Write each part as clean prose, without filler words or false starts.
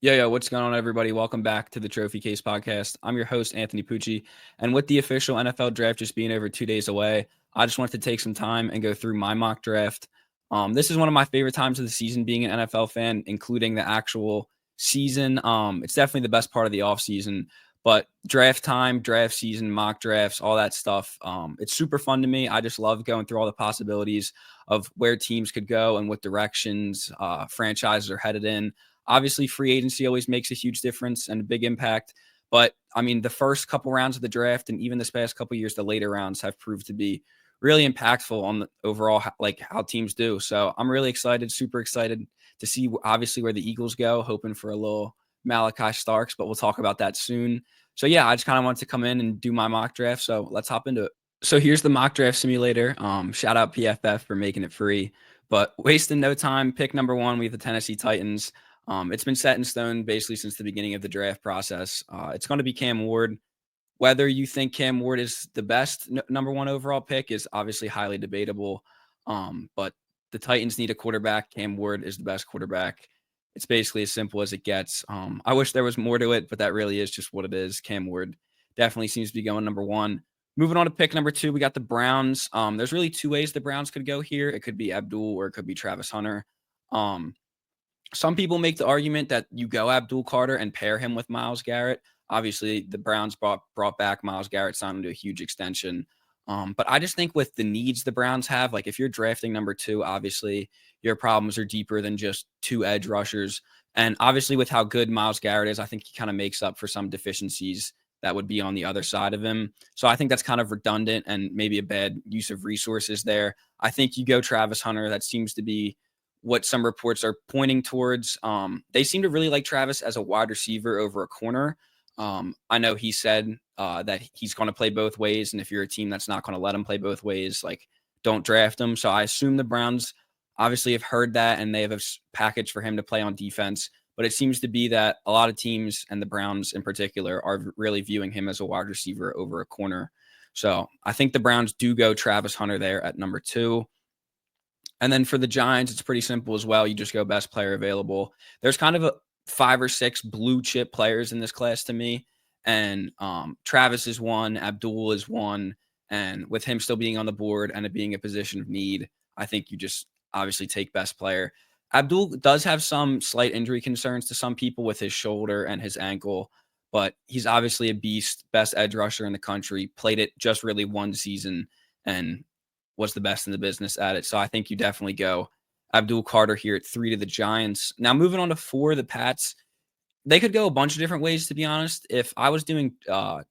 Yo, what's going on, everybody? Welcome back to the Trophy Case Podcast. I'm your host, Anthony Pucci. And with the official NFL draft just being over 2 days away, I just wanted to take some time and go through my mock draft. This is one of my favorite times of the season being an NFL fan, including the actual season. It's definitely the best part of the offseason. But draft time, draft season, mock drafts, all that stuff, it's super fun to me. I just love going through all the possibilities of where teams could go and what directions franchises are headed in. Obviously, free agency always makes a huge difference and a big impact. But I mean, the first couple rounds of the draft and even this past couple years, the later rounds have proved to be really impactful on the overall, like how teams do. So I'm really excited, super excited to see obviously where the Eagles go, hoping for a little Malachi Starks, but we'll talk about that soon. So yeah, I just kind of wanted to come in and do my mock draft. So let's hop into it. So here's the mock draft simulator. Shout out PFF for making it free. But wasting no time, pick number one, we have the Tennessee Titans. It's been set in stone basically since the beginning of the draft process. It's going to be Cam Ward. Whether you think Cam Ward is the best number one overall pick is obviously highly debatable. But the Titans need a quarterback. Cam Ward is the best quarterback. It's basically as simple as it gets. I wish there was more to it, but that really is just what it is. Cam Ward definitely seems to be going number one. Moving on to pick number two, we got the Browns. There's really two ways the Browns could go here. It could be Abdul or it could be Travis Hunter. Some people make the argument that you go Abdul Carter and pair him with Myles Garrett. Obviously, the Browns brought back Myles Garrett, signed him to a huge extension. But I just think with the needs the Browns have, like if you're drafting number two, obviously your problems are deeper than just two edge rushers. And obviously, with how good Myles Garrett is, I think he kind of makes up for some deficiencies that would be on the other side of him. So I think that's kind of redundant and maybe a bad use of resources there. I think you go Travis Hunter. That seems to be what some reports are pointing towards. They seem to really like Travis as a wide receiver over a corner. I know he said that he's going to play both ways, and if you're a team that's not going to let him play both ways, like don't draft him. So I assume the Browns obviously have heard that, and they have a package for him to play on defense. But it seems to be that a lot of teams, and the Browns in particular, are really viewing him as a wide receiver over a corner. So I think the Browns do go Travis Hunter there at number two. And then for the Giants, it's pretty simple as well. You just go best player available. There's kind of a 5 or 6 blue chip players in this class to me. And Travis is one, Abdul is one. And with him still being on the board and it being a position of need, I think you just obviously take best player. Abdul does have some slight injury concerns to some people with his shoulder and his ankle, but he's obviously a beast, best edge rusher in the country, played it just really one season and was the best in the business at it. So I think you definitely go Abdul Carter here at 3 to the Giants. Now moving on to 4, the Pats. They could go a bunch of different ways, to be honest. If I was doing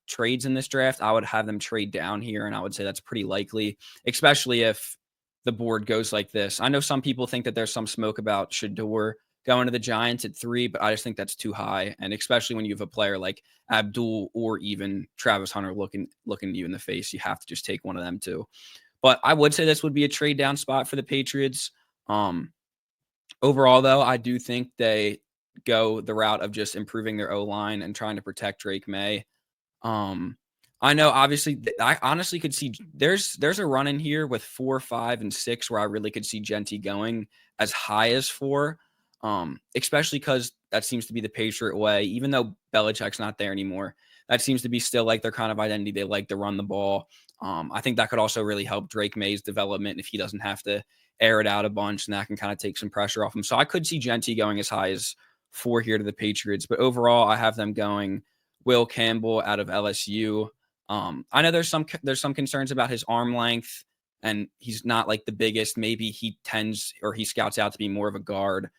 trades in this draft, I would have them trade down here, and I would say that's pretty likely, especially if the board goes like this. I know some people think that there's some smoke about Shedeur going to the Giants at 3, but I just think that's too high, and especially when you have a player like Abdul or even Travis Hunter looking you in the face, you have to just take one of them too. But I would say this would be a trade down spot for the Patriots. Overall, though, I do think they go the route of just improving their O-line and trying to protect Drake May. I know, obviously, I honestly could see there's a run in here with 4, 5, and 6 where I really could see Genty going as high as 4, especially because that seems to be the Patriot way. Even though Belichick's not there anymore, that seems to be still like their kind of identity. They like to run the ball. I think that could also really help Drake May's development if he doesn't have to air it out a bunch, and that can kind of take some pressure off him. So I could see Genty going as high as 4 here to the Patriots, but overall, I have them going Will Campbell out of LSU. I know there's some concerns about his arm length, and he's not like the biggest. Maybe he tends or he scouts out to be more of a guard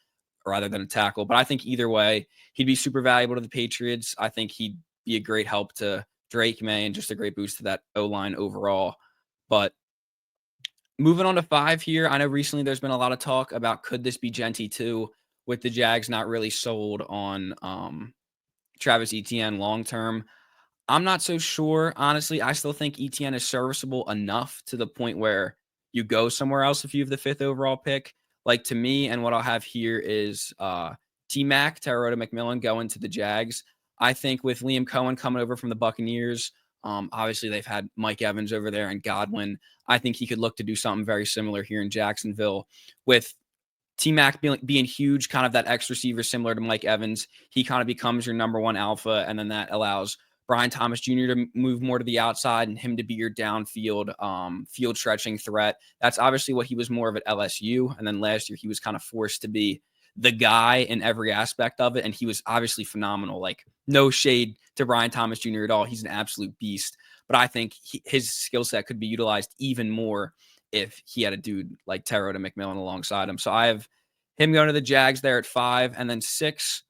rather than a tackle. But I think either way, he'd be super valuable to the Patriots. I think he'd be a great help to Drake May and just a great boost to that O-line overall. But moving on to 5 here, I know recently there's been a lot of talk about could this be Genty too, with the Jags not really sold on Travis Etienne long term. I'm not so sure. Honestly, I still think Etienne is serviceable enough to the point where you go somewhere else if you have the 5th overall pick. Like to me, and what I'll have here is T-Mac, Terrota McMillan going to the Jags. I think with Liam Cohen coming over from the Buccaneers, obviously they've had Mike Evans over there and Godwin. I think he could look to do something very similar here in Jacksonville with T-Mac being huge, kind of that X receiver similar to Mike Evans. He kind of becomes your number one alpha, and then that allows Brian Thomas Jr. to move more to the outside and him to be your downfield field stretching threat. That's obviously what he was more of at LSU, and then last year he was kind of forced to be the guy in every aspect of it, and he was obviously phenomenal. Like, no shade to Brian Thomas Jr. at all. He's an absolute beast, but I think his skill set could be utilized even more if he had a dude like Terrell McMillan alongside him. So I have him going to the Jags there at 5, and then 6.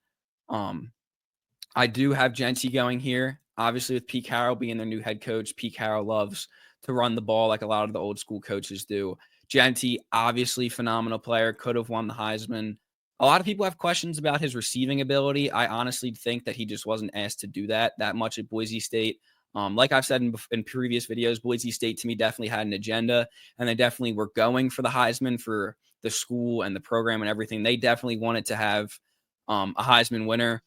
I do have Genty going here. Obviously, with Pete Carroll being their new head coach, Pete Carroll loves to run the ball like a lot of the old school coaches do. Genty, obviously phenomenal player, could have won the Heisman. A lot of people have questions about his receiving ability. I honestly think that he just wasn't asked to do that much at Boise State. Like I've said in previous videos, Boise State to me definitely had an agenda, and they definitely were going for the Heisman for the school and the program and everything. They definitely wanted to have a Heisman winner.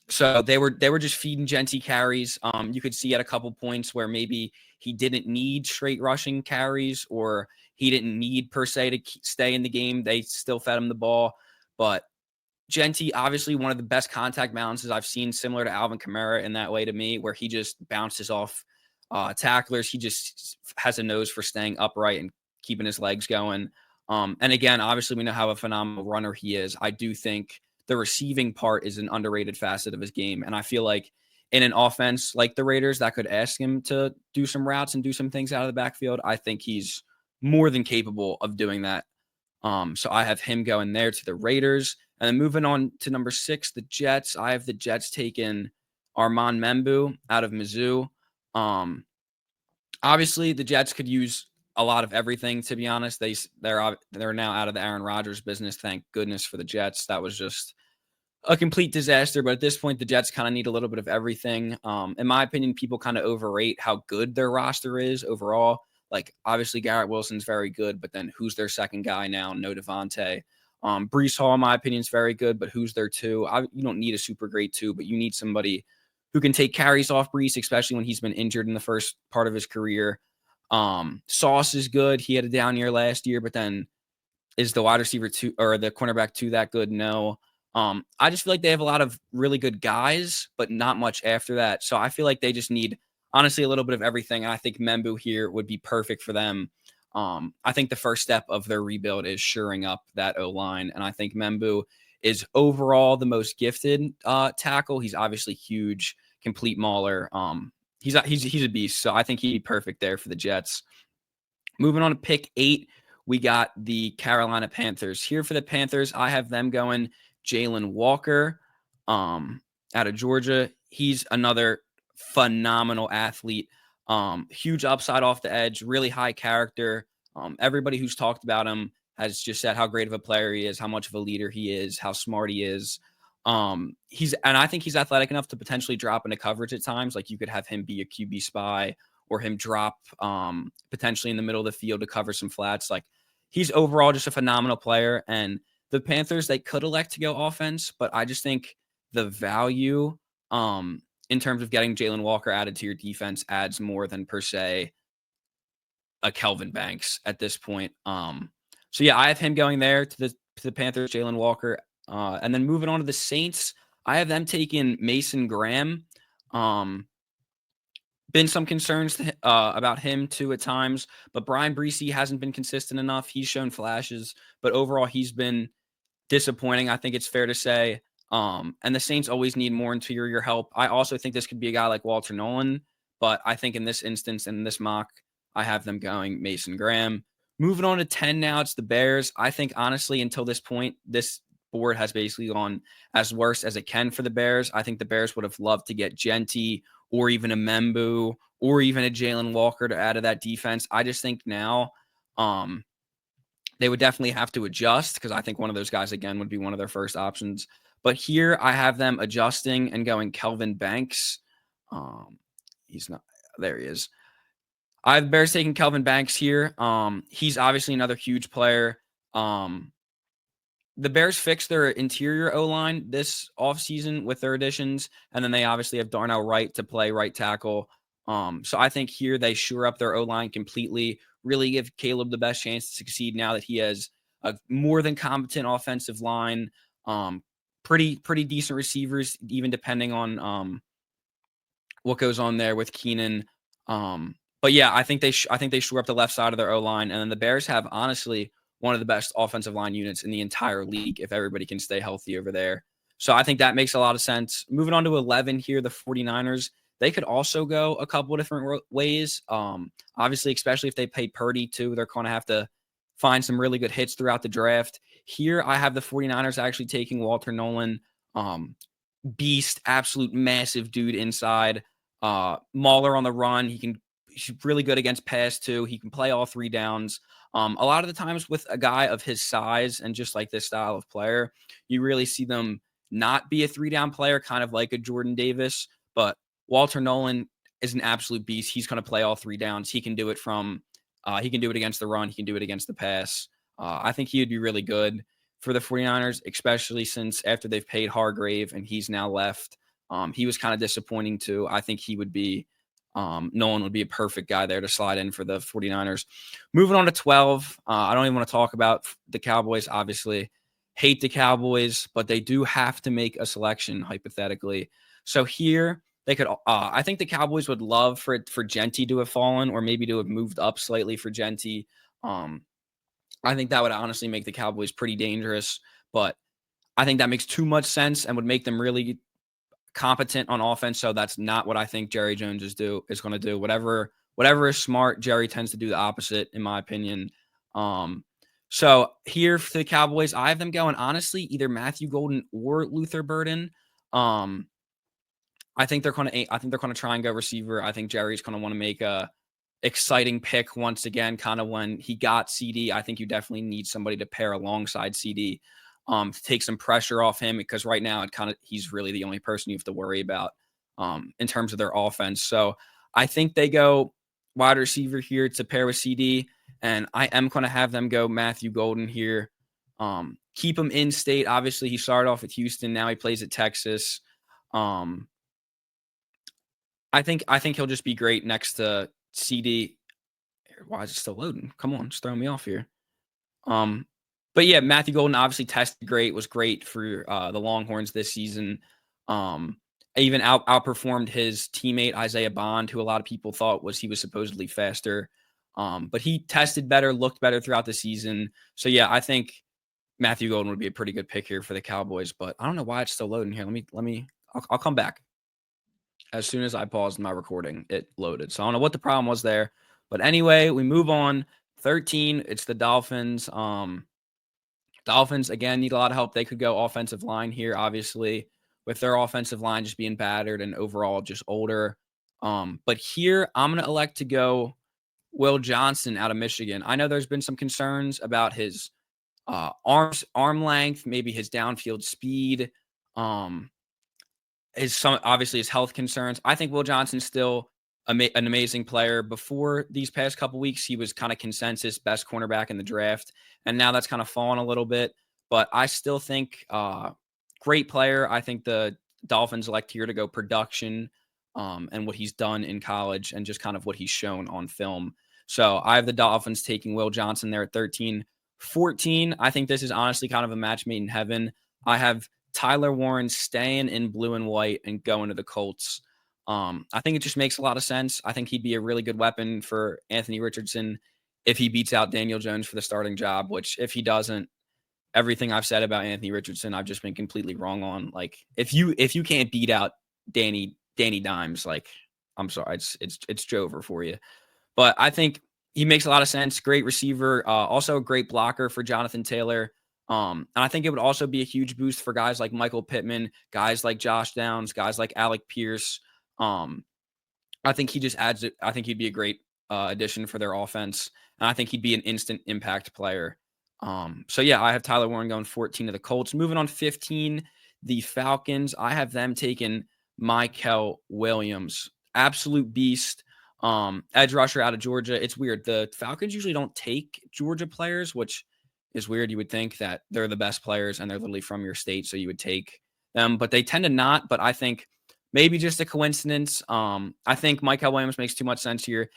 So they were just feeding Genty carries. You could see at a couple points where maybe he didn't need straight rushing carries, or he didn't need per se to stay in the game. They still fed him the ball. But Genty, obviously one of the best contact balances I've seen, similar to Alvin Kamara in that way to me, where he just bounces off tacklers. He just has a nose for staying upright and keeping his legs going. And again, obviously we know how a phenomenal runner he is. I do think the receiving part is an underrated facet of his game. And I feel like in an offense like the Raiders that could ask him to do some routes and do some things out of the backfield, I think he's more than capable of doing that. So I have him going there to the Raiders. And then moving on to number 6, the Jets. I have the Jets taking Armand Membou out of Mizzou. Obviously, the Jets could use a lot of everything, to be honest. They're now out of the Aaron Rodgers business. Thank goodness for the Jets. That was just a complete disaster. But at this point, the Jets kind of need a little bit of everything. In my opinion, people kind of overrate how good their roster is overall. Like, obviously, Garrett Wilson's very good, but then who's their second guy now? No Devontae. Breece Hall, in my opinion, is very good, but who's their 2? You don't need a super great 2, but you need somebody who can take carries off Breece, especially when he's been injured in the first part of his career. Sauce is good. He had a down year last year, but then is the wide receiver 2 or the cornerback 2 that good? No. I just feel like they have a lot of really good guys, but not much after that. So I feel like they just need, honestly, a little bit of everything. And I think Membou here would be perfect for them. I think the first step of their rebuild is shoring up that O-line. And I think Membou is overall the most gifted tackle. He's obviously huge, complete mauler. He's a beast. So I think he'd be perfect there for the Jets. Moving on to pick 8, we got the Carolina Panthers. Here for the Panthers, I have them going Jalen Walker out of Georgia. He's another phenomenal athlete. Huge upside off the edge, really high character. Everybody who's talked about him has just said how great of a player he is, how much of a leader he is, how smart he is. And I think he's athletic enough to potentially drop into coverage at times. Like, you could have him be a QB spy or him drop potentially in the middle of the field to cover some flats. Like, he's overall just a phenomenal player. And the Panthers, they could elect to go offense, but I just think the value in terms of getting Jalen Walker added to your defense adds more than per se a Kelvin Banks at this point. So yeah, I have him going there to the Panthers, Jalen Walker. And then moving on to the Saints, I have them taking Mason Graham. Been some concerns about him too at times, but Brian Bresee hasn't been consistent enough. He's shown flashes, but overall he's been disappointing, I think it's fair to say. And the Saints always need more interior help. I also think this could be a guy like Walter Nolan, but I think in this instance, in this mock, I have them going Mason Graham. Moving on to 10 now, it's the Bears. I think, honestly, until this point, this board has basically gone as worse as it can for the Bears. I think the Bears would have loved to get Genty or even a Membou or even a Jalen Walker to add to that defense. I just think now they would definitely have to adjust, because I think one of those guys, again, would be one of their first options. But here I have them adjusting and going Kelvin Banks. He's not – there he is. I have the Bears taking Kelvin Banks here. He's obviously another huge player. The Bears fixed their interior O-line this offseason with their additions, and then they obviously have Darnell Wright to play right tackle. So I think here they shore up their O-line completely, really give Caleb the best chance to succeed now that he has a more than competent offensive line, pretty decent receivers, even depending on what goes on there with Keenan. But yeah, I think they shore up the left side of their O line, and then the Bears have honestly one of the best offensive line units in the entire league if everybody can stay healthy over there. So I think that makes a lot of sense. Moving on to 11 here, the 49ers, they could also go a couple of different ways. Obviously, especially if they pay Purdy too, they're going to have to find some really good hits throughout the draft. Here, I have the 49ers actually taking Walter Nolan. Beast, absolute massive dude inside. Mauler on the run. He's really good against pass too. He can play all three downs. A lot of the times with a guy of his size and just like this style of player, you really see them not be a 3-down player, kind of like a Jordan Davis. But Walter Nolan is an absolute beast. He's going to play all 3 downs. He can do it he can do it against the run. He can do it against the pass. I think he would be really good for the 49ers, especially since after they've paid Hargrave and he's now left. He was kind of disappointing too. I think he would be Nolan would be a perfect guy there to slide in for the 49ers. Moving on to 12. I don't even want to talk about the Cowboys, obviously. Hate the Cowboys, but they do have to make a selection, hypothetically. So here, they could I think the Cowboys would love for Genty to have fallen, or maybe to have moved up slightly for Genty. I think that would honestly make the Cowboys pretty dangerous, but I think that makes too much sense and would make them really competent on offense. So that's not what I think Jerry Jones is going to do. Whatever is smart, Jerry tends to do the opposite, in my opinion. So here for the Cowboys, I have them going honestly either Matthew Golden or Luther Burden. I think they're going to try and go receiver. I think Jerry's going to want to make a exciting pick once again, kind of when he got CD. I think you definitely need somebody to pair alongside CD to take some pressure off him, because right now he's really the only person you have to worry about in terms of their offense. So I think they go wide receiver here to pair with CD, and I am going to have them go Matthew Golden here. Keep him in state. Obviously, he started off at Houston. Now he plays at Texas. I think he'll just be great next to CD. Why is it still loading? Come on, just throwing me off here. But yeah, Matthew Golden obviously tested great, was great for the Longhorns this season. Even outperformed his teammate Isaiah Bond, who a lot of people thought he was supposedly faster. But he tested better, looked better throughout the season. So yeah, I think Matthew Golden would be a pretty good pick here for the Cowboys. But I don't know why it's still loading here. I'll come back. As soon as I paused my recording, it loaded. So I don't know what the problem was there. But anyway, we move on. 13, it's the Dolphins. Dolphins, again, need a lot of help. They could go offensive line here, obviously, with their offensive line just being battered and overall just older. But here, I'm going to elect to go Will Johnson out of Michigan. I know there's been some concerns about his arm length, maybe his downfield speed, obviously his health concerns. I think Will Johnson's still an amazing player. Before these past couple weeks, he was kind of consensus best cornerback in the draft, and now that's kind of fallen a little bit. But I still think great player. I think the Dolphins elect here to go production and what he's done in college and just kind of what he's shown on film. So I have the Dolphins taking Will Johnson there at 13. 14, I think this is honestly kind of a match made in heaven. I have Tyler Warren staying in blue and white and going to the Colts. I think it just makes a lot of sense. I think he'd be a really good weapon for Anthony Richardson if he beats out Daniel Jones for the starting job, which if he doesn't, everything I've said about Anthony Richardson, I've just been completely wrong on. Like, if you can't beat out Danny Dimes, like, I'm sorry, it's Jover for you. But I think he makes a lot of sense. Great receiver, also a great blocker for Jonathan Taylor. And I think it would also be a huge boost for guys like Michael Pittman, guys like Josh Downs, guys like Alec Pierce. I think he just adds it. I think he'd be a great addition for their offense. And I think he'd be an instant impact player. So yeah, I have Tyler Warren going 14 to the Colts. Moving on 15, the Falcons. I have them taking Mykel Williams. Absolute beast. Edge rusher out of Georgia. It's weird. The Falcons usually don't take Georgia players, which is weird. You would think that they're the best players and they're literally from your state, so you would take them, but they tend to not. But I think maybe just a coincidence. I think Mykel Williams makes too much sense here.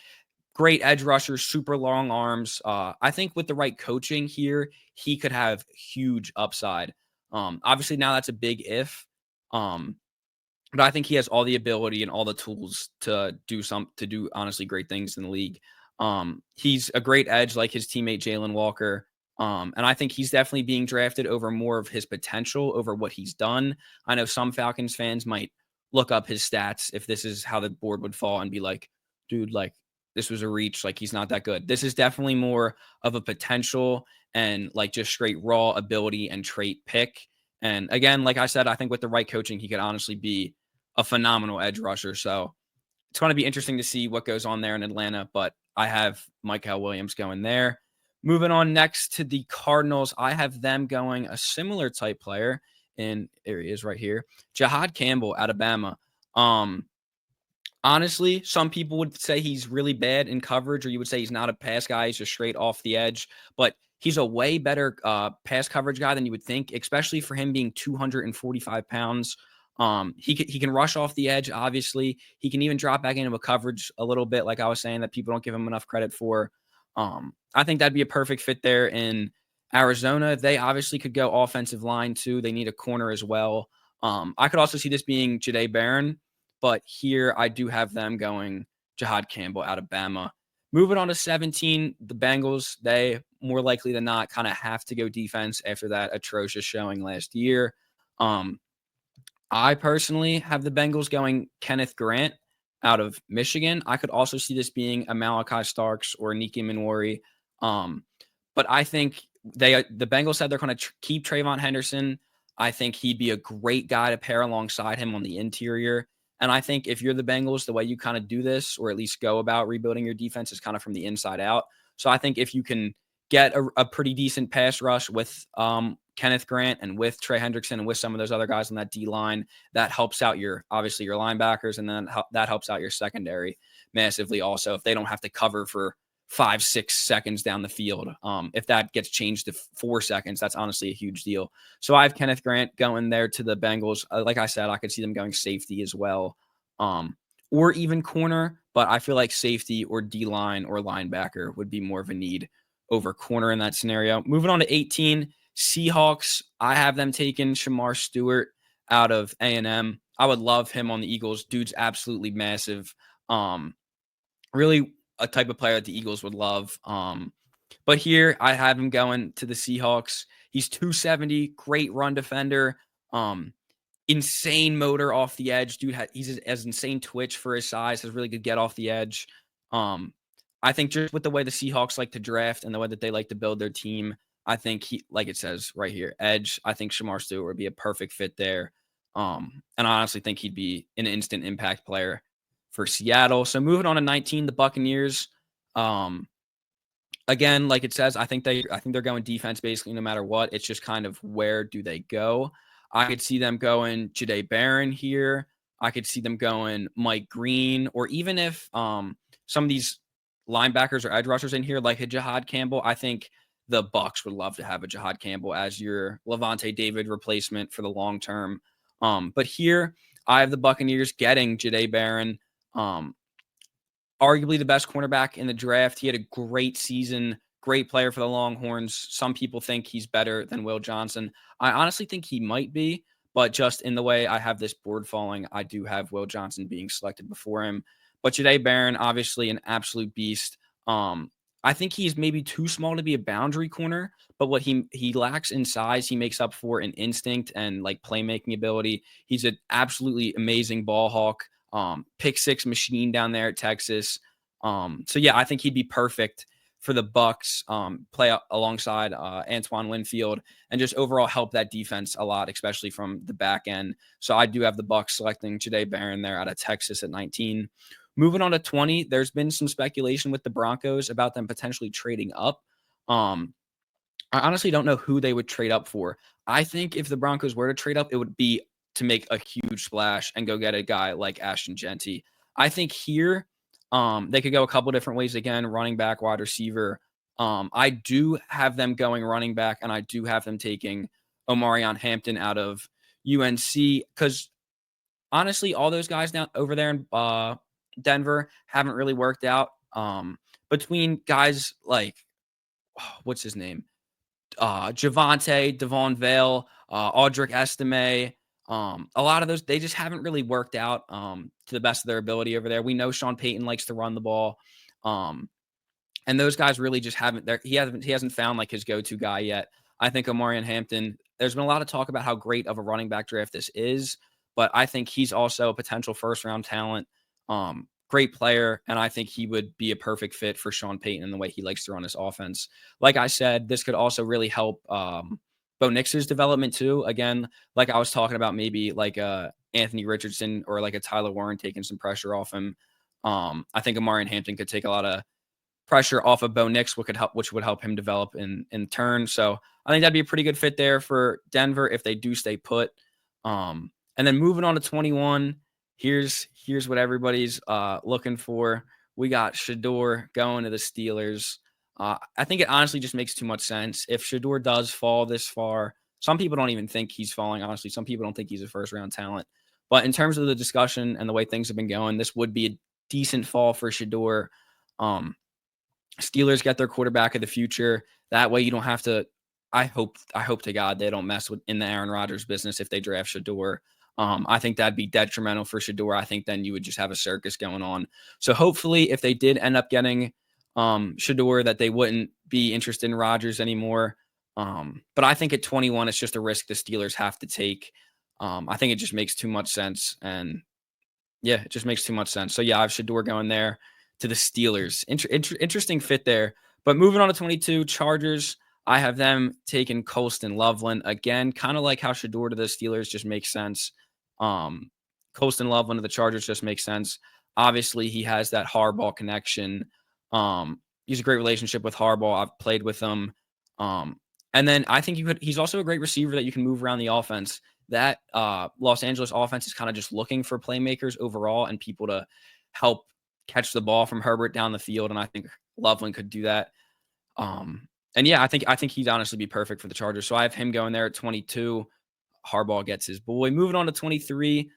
great edge rusher, super long arms. I think with the right coaching here, he could have huge upside. Obviously now that's a big if. But I think he has all the ability and all the tools to do honestly great things in the league. He's a great edge like his teammate Jalen Walker. And I think he's definitely being drafted over more of his potential over what he's done. I know some Falcons fans might look up his stats if this is how the board would fall and be like, dude, like this was a reach, like he's not that good. This is definitely more of a potential and like just straight raw ability and trait pick. And again, like I said, I think with the right coaching, he could honestly be a phenomenal edge rusher. So it's going to be interesting to see what goes on there in Atlanta, but I have Mykel Williams going there. Moving on next to the Cardinals, I have them going a similar type player, and there he is right here, Jihad Campbell out of Bama. Honestly, some people would say he's really bad in coverage, or you would say he's not a pass guy. He's just straight off the edge, but he's a way better pass coverage guy than you would think, especially for him being 245 pounds. He can rush off the edge. Obviously, he can even drop back into a coverage a little bit, like I was saying, that people don't give him enough credit for. I think that'd be a perfect fit there in Arizona. They obviously could go offensive line too. They need a corner as well. I could also see this being Jahdae Barron, but here I do have them going Jihad Campbell out of Bama. Moving on to 17, the Bengals, they more likely than not kind of have to go defense after that atrocious showing last year. I personally have the Bengals going Kenneth Grant out of Michigan. I could also see this being a Malachi Starks or Niki Minwari. But I think the Bengals said they're going to keep Trayvon Henderson. I think he'd be a great guy to pair alongside him on the interior. And I think if you're the Bengals, the way you kind of do this, or at least go about rebuilding your defense, is kind of from the inside out. So I think if you can get a pretty decent pass rush with Kenneth Grant and with Trey Hendrickson and with some of those other guys on that D line, that helps out obviously your linebackers, and then that helps out your secondary massively also if they don't have to cover for 5-6 seconds down the field. If that gets changed to 4 seconds, that's honestly a huge deal. So I have Kenneth Grant going there to the Bengals. Like I said, I could see them going safety as well, or even corner, but I feel like safety or D-line or linebacker would be more of a need over corner in that scenario. Moving on to 18, Seahawks. I have them taking Shamar Stewart out of A&M. I would love him on the Eagles. Dude's absolutely massive. Really a type of player that the Eagles would love. But here I have him going to the Seahawks. He's 270, great run defender, insane motor off the edge. Dude, he's as insane twitch for his size, has really good get off the edge. I think just with the way the Seahawks like to draft and the way that they like to build their team, I think like it says right here, edge, I think Shamar Stewart would be a perfect fit there. And I honestly think he'd be an instant impact player for Seattle. So moving on to 19, the Buccaneers. Again, like it says, I think they're going defense basically no matter what. It's just kind of where do they go? I could see them going Jahdae Barron here. I could see them going Mike Green, or even if some of these linebackers or edge rushers in here, like a Jihad Campbell, I think the Bucs would love to have a Jihad Campbell as your Levante David replacement for the long term. But here I have the Buccaneers getting Jahdae Barron, arguably the best cornerback in the draft. He had a great season, great player for the Longhorns. Some people think he's better than Will Johnson. I honestly think he might be, but just in the way I have this board falling, I do have Will Johnson being selected before him. But Jahdae Barron, obviously an absolute beast. I think he's maybe too small to be a boundary corner, but what he lacks in size, he makes up for in instinct and like playmaking ability. He's an absolutely amazing ball hawk. Pick six machine down there at Texas. So yeah, I think he'd be perfect for the Bucs, play alongside Antoine Winfield and just overall help that defense a lot, especially from the back end. So I do have the Bucs selecting Jahdae Barron there out of Texas at 19. Moving on to 20, there's been some speculation with the Broncos about them potentially trading up. I honestly don't know who they would trade up for. I think if the Broncos were to trade up, it would be to make a huge splash and go get a guy like Ashton Jeanty. I think here they could go a couple different ways again, running back, wide receiver. I do have them going running back, and I do have them taking Omarion Hampton out of UNC because honestly, all those guys now over there in Denver haven't really worked out. between guys like, what's his name? Javonte, Devon Vale, Audric Estime. A lot of those, they just haven't really worked out to the best of their ability over there. We know Sean Payton likes to run the ball. And those guys really just haven't he hasn't found like his go-to guy yet. I think Omarion Hampton, there's been a lot of talk about how great of a running back draft this is, but I think he's also a potential first round talent. Great player, and I think he would be a perfect fit for Sean Payton in the way he likes to run his offense. Like I said, this could also really help Bo Nix's development too. Again, like I was talking about, maybe like Anthony Richardson or like a Tyler Warren taking some pressure off him. I think Omarion Hampton could take a lot of pressure off of Bo Nix, which would help him develop in turn. So I think that'd be a pretty good fit there for Denver if they do stay put. And then moving on to 21, here's what everybody's looking for. We got Shedeur going to the Steelers. I think it honestly just makes too much sense. If Shedeur does fall this far, some people don't even think he's falling, honestly. Some people don't think he's a first-round talent. But in terms of the discussion and the way things have been going, this would be a decent fall for Shedeur. Steelers get their quarterback of the future. That way you don't have to – I hope to God they don't mess with in the Aaron Rodgers business if they draft Shedeur. I think that'd be detrimental for Shedeur. I think then you would just have a circus going on. So hopefully if they did end up getting Shedeur, that they wouldn't be interested in Rodgers anymore. But I think at 21, it's just a risk the Steelers have to take. I think it just makes too much sense. And yeah, it just makes too much sense. So yeah, I have Shedeur going there to the Steelers. Interesting fit there. But moving on to 22, Chargers. I have them taking Colston Loveland. Again, kind of like how Shedeur to the Steelers just makes sense. Colston Loveland to the Chargers just makes sense. Obviously, he has that Harbaugh connection. He's a great relationship with Harbaugh. I've played with him. And then I think he's also a great receiver that you can move around the offense. That Los Angeles offense is kind of just looking for playmakers overall and people to help catch the ball from Herbert down the field. And I think Loveland could do that. And yeah, I think he'd honestly be perfect for the Chargers. So I have him going there at 22. Harbaugh gets his boy. Moving on to 23.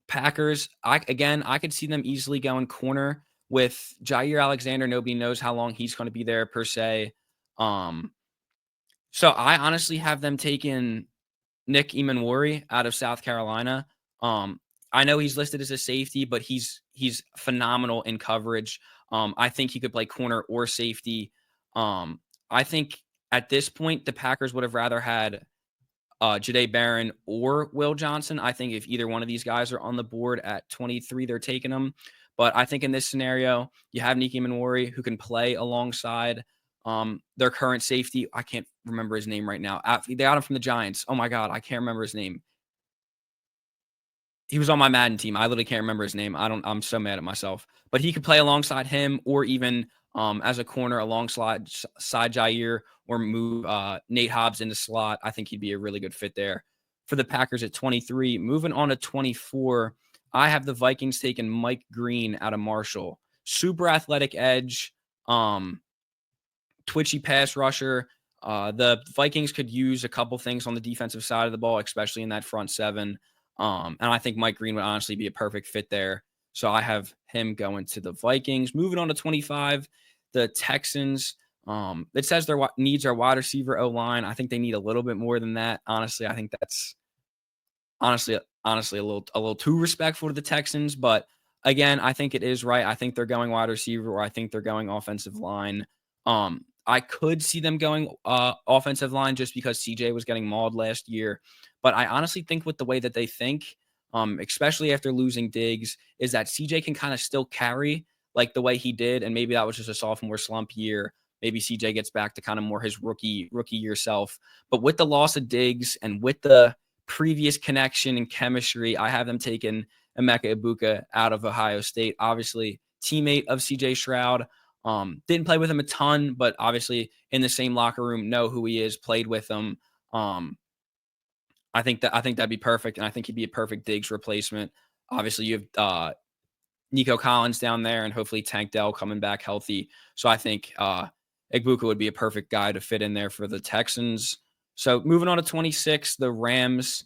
Packers. I could see them easily going corner with Jair Alexander. Nobody knows how long he's going to be there per se. So I honestly have them taking Nick Emmanwori out of South Carolina. I know he's listed as a safety, but he's phenomenal in coverage. I think he could play corner or safety. I think at this point, the Packers would have rather had Jahdae Barron or Will Johnson. I think if either one of these guys are on the board at 23, they're taking them. But I think in this scenario, you have Nick Emmanwori who can play alongside their current safety. I can't remember his name right now. They got him from the Giants. Oh my God, I can't remember his name. He was on my Madden team. I literally can't remember his name. I'm so mad at myself. But he could play alongside him or even as a corner alongside Jair or move Nate Hobbs into slot. I think he'd be a really good fit there for the Packers at 23. Moving on to 24, I have the Vikings taking Mike Green out of Marshall. Super athletic edge, twitchy pass rusher. The Vikings could use a couple things on the defensive side of the ball, especially in that front seven. And I think Mike Green would honestly be a perfect fit there. So I have him going to the Vikings. Moving on to 25, the Texans. It says their needs are wide receiver, O-line. I think they need a little bit more than that. Honestly, I think that's honestly a little too respectful to the Texans. But again, I think it is right. I think they're going wide receiver, or I think they're going offensive line. I could see them going offensive line just because CJ was getting mauled last year. But I honestly think with the way that they think, especially after losing Diggs, is that CJ can kind of still carry like the way he did. And maybe that was just a sophomore slump year. Maybe CJ gets back to kind of more his rookie year self. But with the loss of Diggs and with the previous connection and chemistry, I have them taking Emeka Egbuka out of Ohio State. Obviously, teammate of CJ Stroud. Didn't play with him a ton, but obviously in the same locker room, know who he is, played with him. I think that'd be perfect, and I think he'd be a perfect Diggs replacement. Obviously, you have Nico Collins down there, and hopefully Tank Dell coming back healthy. So I think Egbuka would be a perfect guy to fit in there for the Texans. So moving on to 26, the Rams.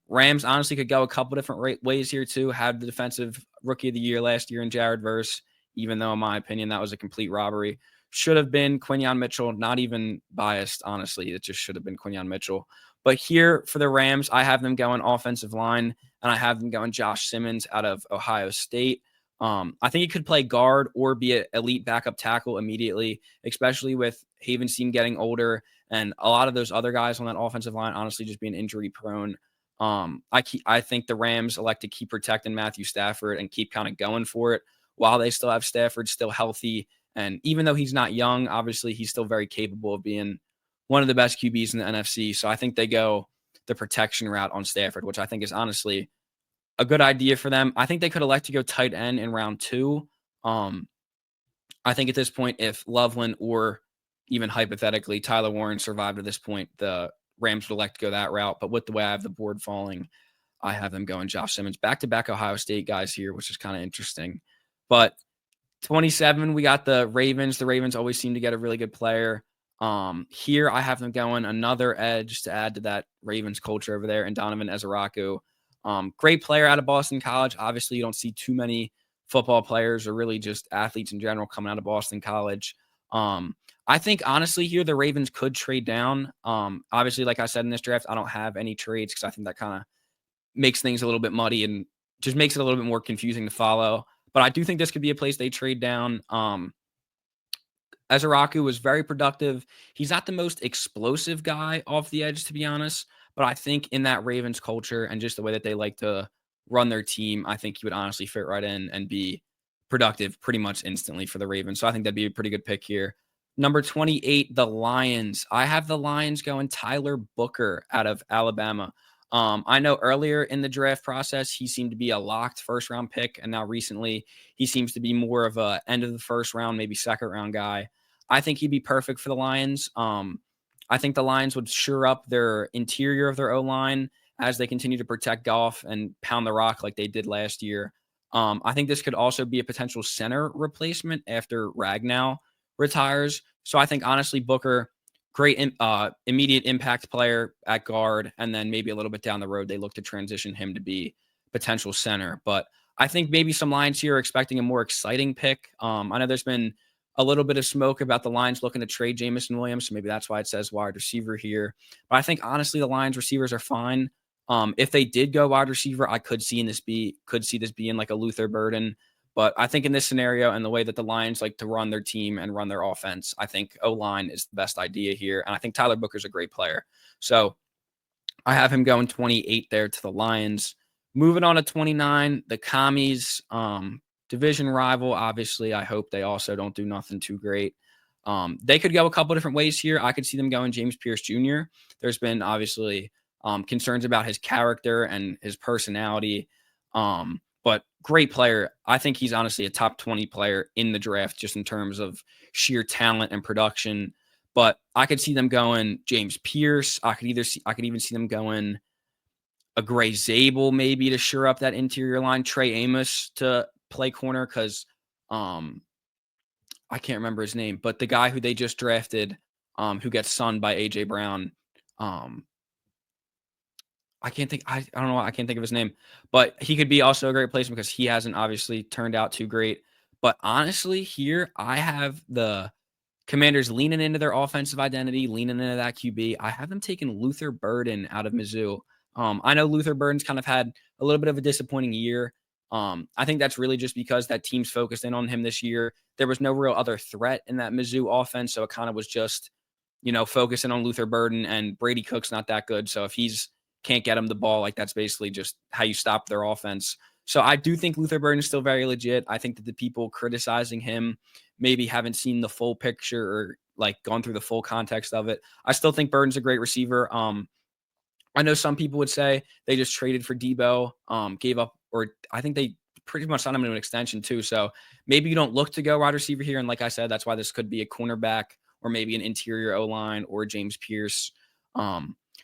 Rams honestly could go a couple different ways here too. Had the defensive rookie of the year last year in Jared Verse. even though in my opinion that was a complete robbery. Should have been Quinyon Mitchell, not even biased, honestly. It just should have been Quinyon Mitchell. But here for the Rams, I have them going offensive line, and I have them going Josh Simmons out of Ohio State. I think he could play guard or be an elite backup tackle immediately, especially with Havenstein getting older and a lot of those other guys on that offensive line honestly just being injury prone. I think the Rams elect to keep protecting Matthew Stafford and keep kind of going for it while they still have Stafford still healthy. And even though he's not young, obviously he's still very capable of being one of the best QBs in the NFC. So I think they go the protection route on Stafford, which I think is honestly a good idea for them. I think they could elect to go tight end in round 2. I think at this point, if Loveland or even hypothetically Tyler Warren survived at this point, the Rams would elect to go that route. But with the way I have the board falling, I have them going Josh Simmons. Back-to-back Ohio State guys here, which is kind of interesting. But 27, we got the Ravens. The Ravens always seem to get a really good player. Here I have them going another edge to add to that Ravens culture over there, and Donovan Ezeraku. Great player out of Boston College. Obviously, you don't see too many football players or really just athletes in general coming out of Boston College. I think honestly here the Ravens could trade down. Obviously, like I said in this draft, I don't have any trades because I think that kind of makes things a little bit muddy and just makes it a little bit more confusing to follow. But I do think this could be a place they trade down. Ezeraku was very productive. He's not the most explosive guy off the edge, to be honest. But I think in that Ravens culture and just the way that they like to run their team, I think he would honestly fit right in and be productive pretty much instantly for the Ravens. So I think that'd be a pretty good pick here. Number 28, the Lions. I have the Lions going Tyler Booker out of Alabama. I know earlier in the draft process, he seemed to be a locked first round pick. And now recently, he seems to be more of a end of the first round, maybe second round guy. I think he'd be perfect for the Lions. I think the Lions would shore up their interior of their O-line as they continue to protect Goff and pound the rock like they did last year. I think this could also be a potential center replacement after Ragnow retires. So I think, honestly, Booker, great immediate impact player at guard, and then maybe a little bit down the road, they look to transition him to be potential center. But I think maybe some Lions here are expecting a more exciting pick. I know there's been a little bit of smoke about the Lions looking to trade Jameson Williams, so maybe that's why it says wide receiver here. But I think, honestly, the Lions receivers are fine. If they did go wide receiver, I could see this being like a Luther Burden. But I think in this scenario and the way that the Lions like to run their team and run their offense, I think O-line is the best idea here. And I think Tyler Booker's a great player. So I have him going 28 there to the Lions. Moving on to 29, the Commies, division rival. Obviously, I hope they also don't do nothing too great. They could go a couple different ways here. I could see them going James Pierce Jr. There's been obviously concerns about his character and his personality. But great player. I think he's honestly a top 20 player in the draft just in terms of sheer talent and production. But I could see them going James Pierce. I could even see them going a Gray Zabel maybe to shore up that interior line. Trey Amos to play corner because I can't remember his name, but the guy who they just drafted who gets sunned by AJ Brown. I don't know why I can't think of his name, but he could be also a great placement because he hasn't obviously turned out too great. But honestly, here I have the Commanders leaning into their offensive identity, leaning into that QB. I have them taking Luther Burden out of Mizzou. I know Luther Burden's kind of had a little bit of a disappointing year. I think that's really just because that team's focused in on him this year. There was no real other threat in that Mizzou offense, so it kind of was just, focusing on Luther Burden, and Brady Cook's not that good. So if he's can't get him the ball, like that's basically just how you stop their offense. So I do think Luther Burden is still very legit. I think that the people criticizing him maybe haven't seen the full picture or like gone through the full context of it. I still think Burden's a great receiver. I know some people would say they just traded for Debo, gave up, or I think they pretty much signed him to an extension too. So maybe you don't look to go wide receiver here. And like I said, that's why this could be a cornerback or maybe an interior O-line or James Pierce.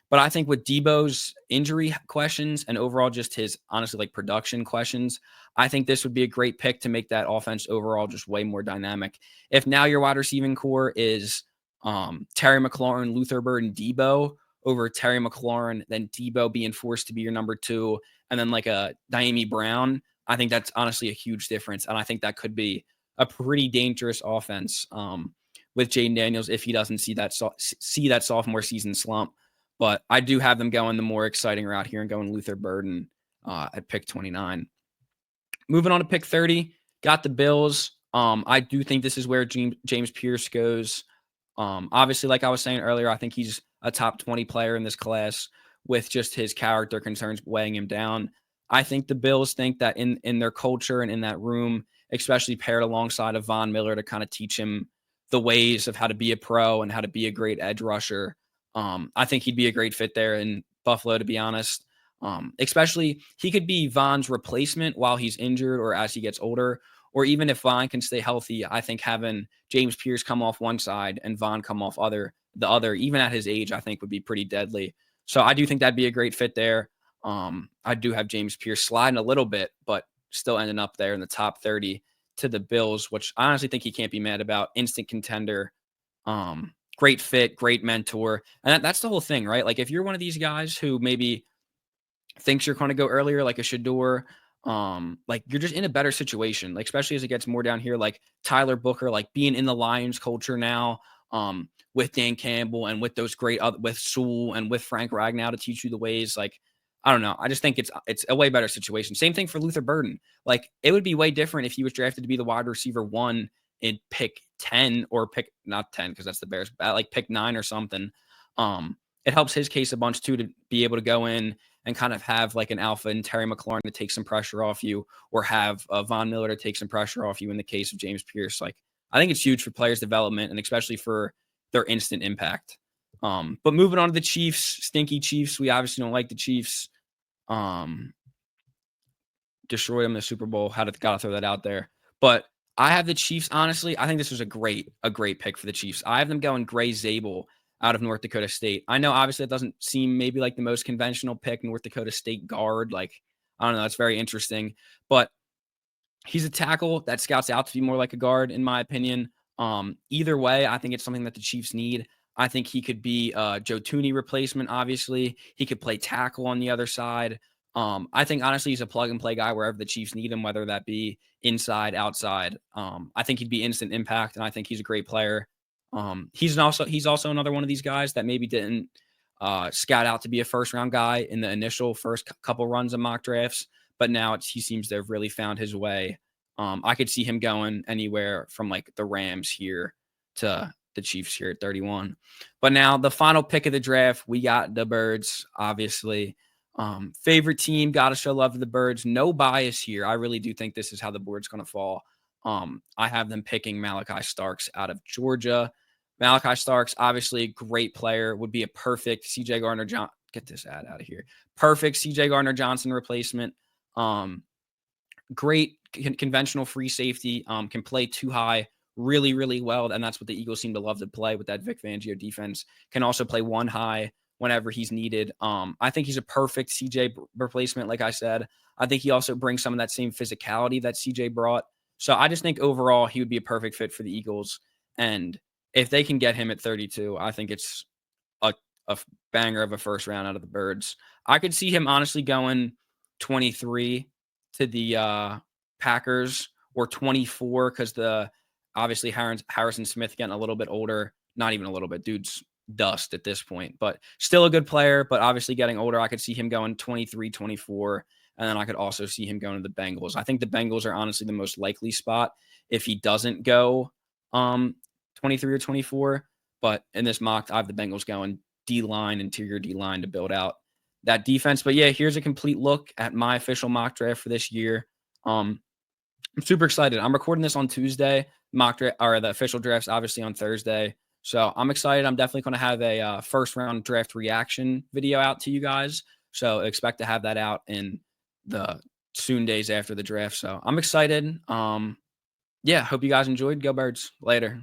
But I think with Debo's injury questions and overall just his, honestly, like production questions, I think this would be a great pick to make that offense overall just way more dynamic. If now your wide receiving core is Terry McLaurin, Luther Burden, Debo over Terry McLaurin, then Debo being forced to be your number 2, and then like a Dyami Brown, I think that's honestly a huge difference. And I think that could be a really good a pretty dangerous offense with Jaden Daniels if he doesn't see that sophomore season slump. But I do have them going the more exciting route here and going Luther Burden at pick 29. Moving on to pick 30, got the Bills. I do think this is where James Pierce goes. Obviously, like I was saying earlier, I think he's a top 20 player in this class with just his character concerns weighing him down. I think the Bills think that in their culture and in that room, especially paired alongside of Von Miller to kind of teach him the ways of how to be a pro and how to be a great edge rusher. I think he'd be a great fit there in Buffalo, to be honest. Especially he could be Von's replacement while he's injured or as he gets older, or even if Von can stay healthy. I think having James Pierce come off one side and Von come off the other, even at his age, I think would be pretty deadly. So I do think that'd be a great fit there. I do have James Pierce sliding a little bit, but still ending up there in the top 30 to the Bills, which I honestly think he can't be mad about. Instant contender, great fit, great mentor. And that's the whole thing, right? Like if you're one of these guys who maybe thinks you're going to go earlier, like a Shedeur, like you're just in a better situation, like especially as it gets more down here, like Tyler Booker, like being in the Lions culture now, with Dan Campbell and with those great with Sewell and with Frank Ragnow to teach you the ways. Like I don't know, I just think it's a way better situation. Same thing for Luther Burden. Like it would be way different if he was drafted to be the wide receiver 1 in pick 10 or pick not 10 because that's the Bears, like pick 9 or something. It helps his case a bunch too to be able to go in and kind of have like an alpha and Terry McLaurin to take some pressure off you, or have Von Miller to take some pressure off you in the case of James Pierce. Like I think it's huge for players' development and especially for their instant impact. But moving on to the Chiefs, stinky Chiefs. We obviously don't like the Chiefs. Destroyed them in the Super Bowl. Gotta throw that out there. But I have the Chiefs. Honestly, I think this was a great pick for the Chiefs. I have them going Gray Zabel out of North Dakota State. I know obviously it doesn't seem maybe like the most conventional pick, North Dakota State guard. Like, I don't know, that's very interesting. But he's a tackle that scouts out to be more like a guard, in my opinion. Either way, I think it's something that the Chiefs need. I think he could be a Joe Thuney replacement, obviously. He could play tackle on the other side. I think, honestly, he's a plug-and-play guy wherever the Chiefs need him, whether that be inside, outside. I think he'd be instant impact, and I think he's a great player. He's also another one of these guys that maybe didn't scout out to be a first-round guy in the initial first couple runs of mock drafts, but now he seems to have really found his way. I could see him going anywhere from like the Rams here to the Chiefs here at 31. But now the final pick of the draft, we got the Birds, obviously. Favorite team, gotta show love to the Birds. No bias here. I really do think this is how the board's going to fall. I have them picking Malachi Starks out of Georgia. Malachi Starks, obviously, great player, would be a perfect CJ Gardner-Johnson. Get this ad out of here. Perfect CJ Gardner-Johnson replacement. Great conventional free safety, can play too high really, really well. And that's what the Eagles seem to love to play with that Vic Fangio defense. Can also play one high whenever he's needed. I think he's a perfect CJ replacement, like I said. I think he also brings some of that same physicality that CJ brought. So I just think overall he would be a perfect fit for the Eagles. And if they can get him at 32, I think it's a banger of a first round out of the Birds. I could see him honestly going 23 to the Packers, or 24 because obviously Harrison Smith getting a little bit older. Not even a little bit. Dude's dust at this point, but still a good player, but obviously getting older. I could see him going 23, 24, and then I could also see him going to the Bengals. I think the Bengals are honestly the most likely spot if he doesn't go 23 or 24. But in this mock, I have the Bengals going D-line, interior D-line to build out that defense. But yeah, here's a complete look at my official mock draft for this year. I'm super excited. I'm recording this on Tuesday. Mock draft, or the official draft's obviously on Thursday. So I'm excited. I'm definitely going to have a first round draft reaction video out to you guys. So expect to have that out in the soon days after the draft. So I'm excited. Yeah, hope you guys enjoyed. Go Birds. Later.